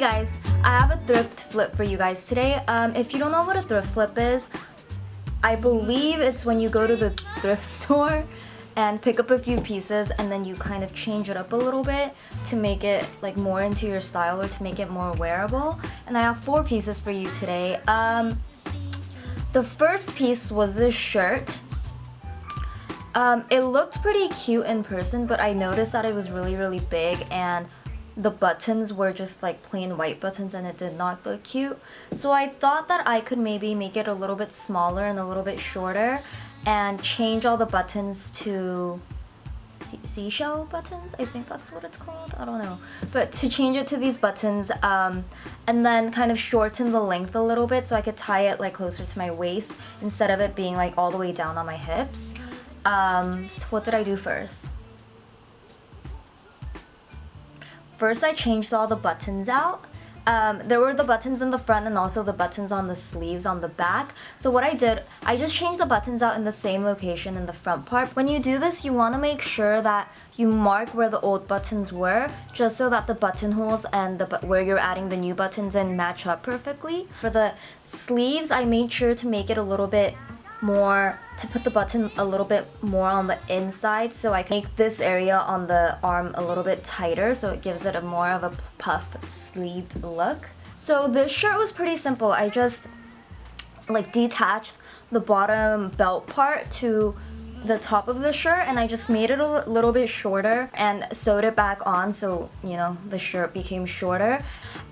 guys, I have a thrift flip for you guys today. If you don't know what a thrift flip is, I believe it's when you go to the thrift store and pick up a few pieces and then you kind of change it up a little bit to make it like more into your style or to make it more wearable. And I have 4 pieces for you today. The first piece was this shirt. It looked pretty cute in person, but I noticed that it was really big and the buttons were just like plain white buttons and it did not look cute. So I thought that I could maybe make it a little bit smaller and a little bit shorter and change all the buttons to seashell buttons. I think that's what it's called. I don't know. But to change it to these buttons and then kind of shorten the length a little bit so I could tie it like closer to my waist instead of it being like all the way down on my hips. What did I do first? First, I changed all the buttons out. There were the buttons in the front and also the buttons on the sleeves on the back. So what I did, I just changed the buttons out in the same location in the front part. When you do this, you want to make sure that you mark where the old buttons were, just so that the buttonholes and where you're adding the new buttons in match up perfectly. For the sleeves, I made sure to make it a little bit more, to put the button a little bit more on the inside so I can make this area on the arm a little bit tighter so it gives it a more of a puff sleeved look. So this shirt was pretty simple. I just like detached the bottom belt part to the top of the shirt and I just made it a little bit shorter and sewed it back on so, you know, the shirt became shorter.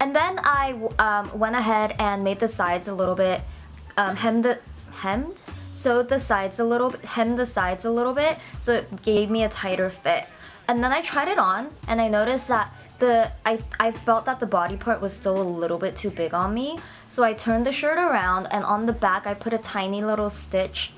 And then I went ahead and made the sides a little bit, sewed the sides a little bit, hemmed the sides a little bit so it gave me a tighter fit. And then I tried it on and I noticed that I felt that the body part was still a little bit too big on me. So I turned the shirt around and on the back I put a tiny little stitch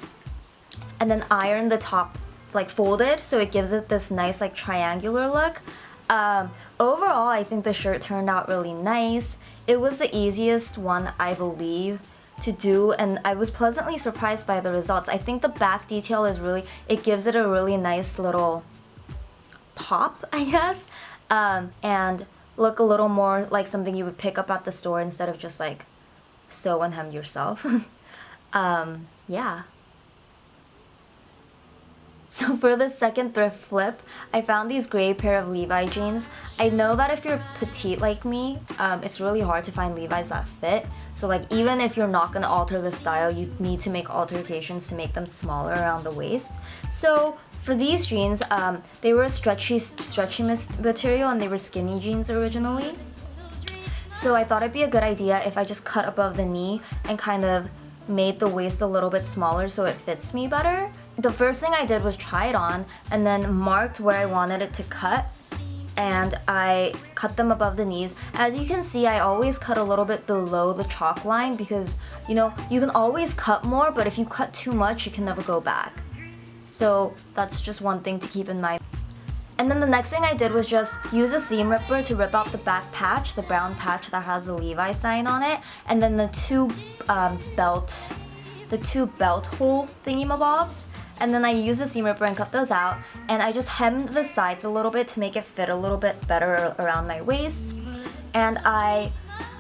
and then ironed the top, like folded, so it gives it this nice like triangular look. Overall, I think the shirt turned out really nice. It was the easiest one, I believe, to do, and I was pleasantly surprised by the results. I think the back detail is really, it gives it a really nice little pop, I guess, and look a little more like something you would pick up at the store instead of just like sew and hem yourself. Yeah. So for the second thrift flip, I found these gray pair of Levi jeans. I know that if you're petite like me, it's really hard to find Levi's that fit. So like even if you're not gonna alter the style, you need to make alterations to make them smaller around the waist. So for these jeans, they were a stretchy material and they were skinny jeans originally. So I thought it'd be a good idea if I just cut above the knee and kind of made the waist a little bit smaller so it fits me better. The first thing I did was try it on and then marked where I wanted it to cut and I cut them above the knees. As you can see, I always cut a little bit below the chalk line because, you know, you can always cut more, but if you cut too much, you can never go back. So that's just one thing to keep in mind. And then the next thing I did was just use a seam ripper to rip out the back patch, the brown patch that has the Levi sign on it, and then the two belt hole thingy-mabobs. And then I used a seam ripper and cut those out, and I just hemmed the sides a little bit to make it fit a little bit better around my waist. And I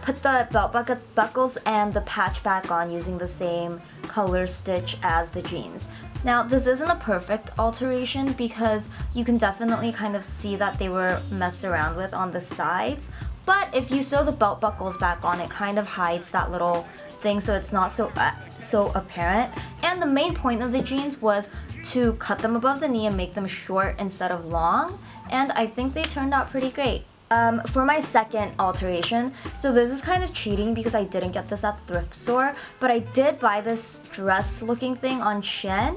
put the belt buckles and the patch back on using the same color stitch as the jeans. Now this isn't a perfect alteration because you can definitely kind of see that they were messed around with on the sides, but if you sew the belt buckles back on, it kind of hides that little thing so it's not so apparent. And the main point of the jeans was to cut them above the knee and make them short instead of long, and I think they turned out pretty great. For my second alteration, so this is kind of cheating because I didn't get this at the thrift store, but I did buy this dress looking thing on Shein.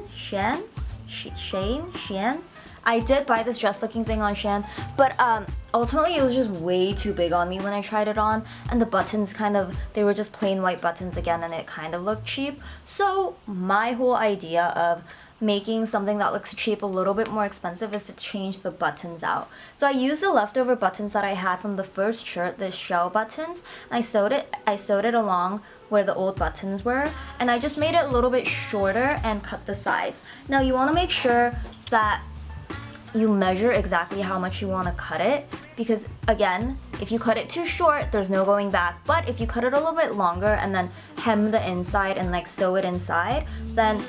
I did buy this dress looking thing on Shein, but ultimately it was just way too big on me when I tried it on, and the buttons they were just plain white buttons again and it kind of looked cheap. So my whole idea of making something that looks cheap a little bit more expensive is to change the buttons out. So I used the leftover buttons that I had from the first shirt, the shell buttons, and I sewed it along where the old buttons were, and I just made it a little bit shorter and cut the sides. Now you want to make sure that you measure exactly how much you want to cut it, because again, If you cut it too short, there's no going back. But if you cut it a little bit longer and then hem the inside and like sew it inside, then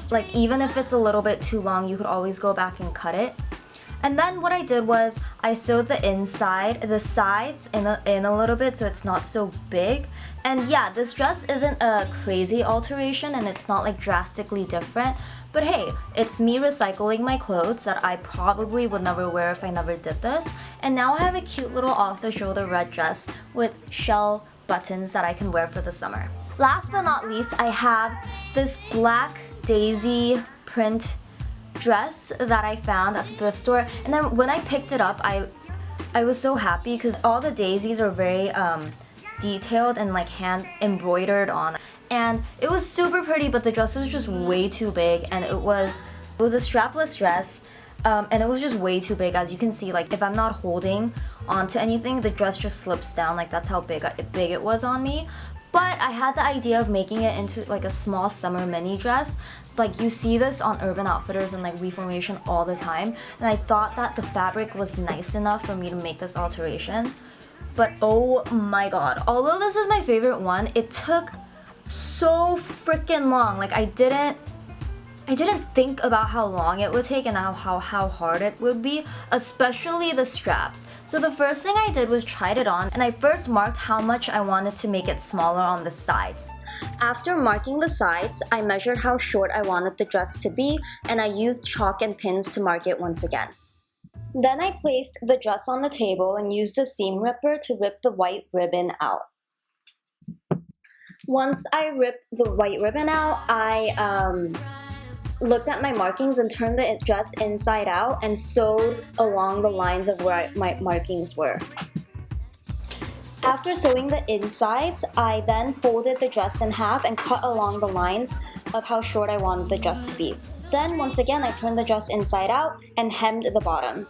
like even if it's a little bit too long, you could always go back and cut it. And then what I did was I sewed the inside, the sides in a little bit so it's not so big. And yeah, this dress isn't a crazy alteration and it's not like drastically different. But hey, it's me recycling my clothes that I probably would never wear if I never did this. And now I have a cute little off-the-shoulder red dress with shell buttons that I can wear for the summer. Last but not least, I have this black daisy print dress that I found at the thrift store. And then when I picked it up, I was so happy because all the daisies are very detailed and like hand embroidered on. And it was super pretty, but the dress was just way too big, and it was a strapless dress, and it was just way too big. As you can see, like if I'm not holding onto anything, the dress just slips down. Like that's how big it was on me. But I had the idea of making it into like a small summer mini dress. Like you see this on Urban Outfitters and like Reformation all the time, and I thought that the fabric was nice enough for me to make this alteration. But oh my god, although this is my favorite one, it took so freaking long. Like I didn't think about how long it would take and how hard it would be, especially the straps. So the first thing I did was tried it on, and I first marked how much I wanted to make it smaller on the sides. After marking the sides, I measured how short I wanted the dress to be, and I used chalk and pins to mark it once again. Then I placed the dress on the table and used a seam ripper to rip the white ribbon out. Once I ripped the white ribbon out, I looked at my markings and turned the dress inside out and sewed along the lines of where my markings were. After sewing the insides, I then folded the dress in half and cut along the lines of how short I wanted the dress to be. Then once again, I turned the dress inside out and hemmed the bottom.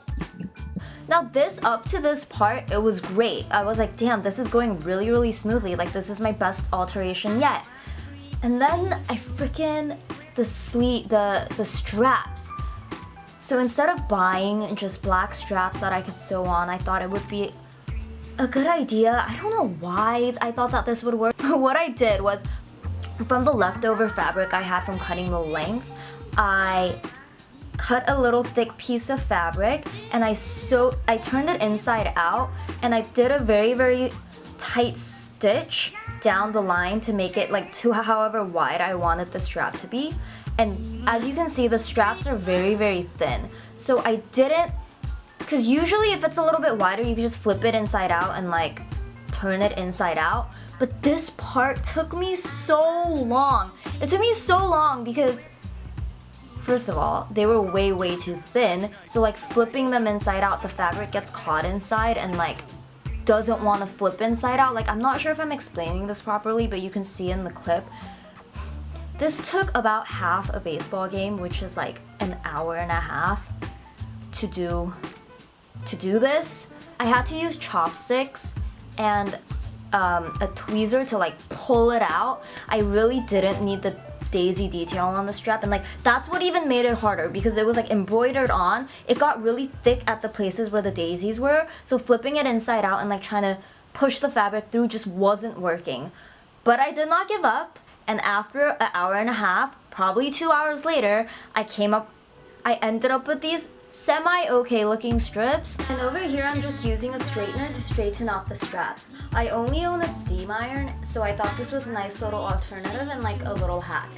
Now up to this part, it was great. I was like, damn, this is going really, really smoothly. Like this is my best alteration yet. And then I freaking, the straps. So instead of buying just black straps that I could sew on, I thought it would be a good idea. I don't know why I thought that this would work. What I did was, from the leftover fabric I had from cutting the length, I cut a little thick piece of fabric and I turned it inside out, and I did a very, very tight stitch down the line to make it like to however wide I wanted the strap to be. And as you can see, the straps are very, very thin. So I didn't, because usually if it's a little bit wider, you can just flip it inside out and like turn it inside out. But this part took me so long. It took me so long because first of all, they were way, way too thin. So like flipping them inside out, the fabric gets caught inside and like doesn't want to flip inside out. Like I'm not sure if I'm explaining this properly, but you can see in the clip. This took about half a baseball game, which is like an hour and a half to do this. I had to use chopsticks and a tweezer to like pull it out. I really didn't need the daisy detail on the strap, and like that's what even made it harder because it was like embroidered on. It got really thick at the places where the daisies were, so flipping it inside out and like trying to push the fabric through just wasn't working. But I did not give up, and after an hour and a half, probably 2 hours later, I ended up with these semi-okay looking strips. And over here I'm just using a straightener to straighten out the straps. I only own a steam iron, so I thought this was a nice little alternative and like a little hack.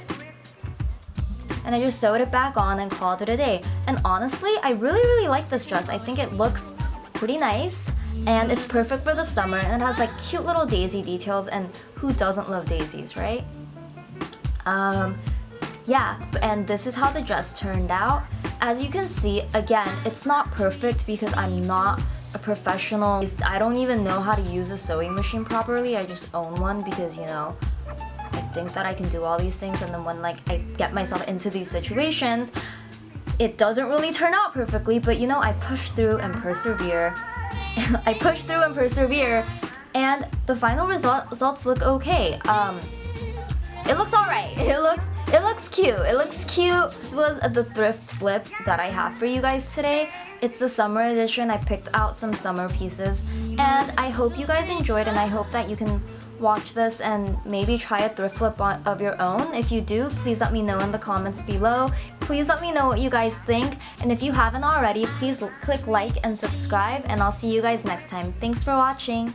And I just sewed it back on and called it a day. And honestly, I really, really like this dress. I think it looks pretty nice and it's perfect for the summer, and it has like cute little daisy details, and who doesn't love daisies, right? Yeah, and this is how the dress turned out. As you can see, again, it's not perfect because I'm not a professional. I don't even know how to use a sewing machine properly. I just own one because, you know, I think that I can do all these things, and then when like I get myself into these situations, it doesn't really turn out perfectly, but you know, I push through and persevere. I push through and persevere, and the final results look okay. It looks alright. It looks cute. It looks cute. This was the thrift flip that I have for you guys today. It's the summer edition. I picked out some summer pieces and I hope you guys enjoyed, and I hope that you can watch this and maybe try a thrift flip of your own. If you do, please let me know in the comments below. Please let me know what you guys think, and if you haven't already, please click like and subscribe, and I'll see you guys next time. Thanks for watching.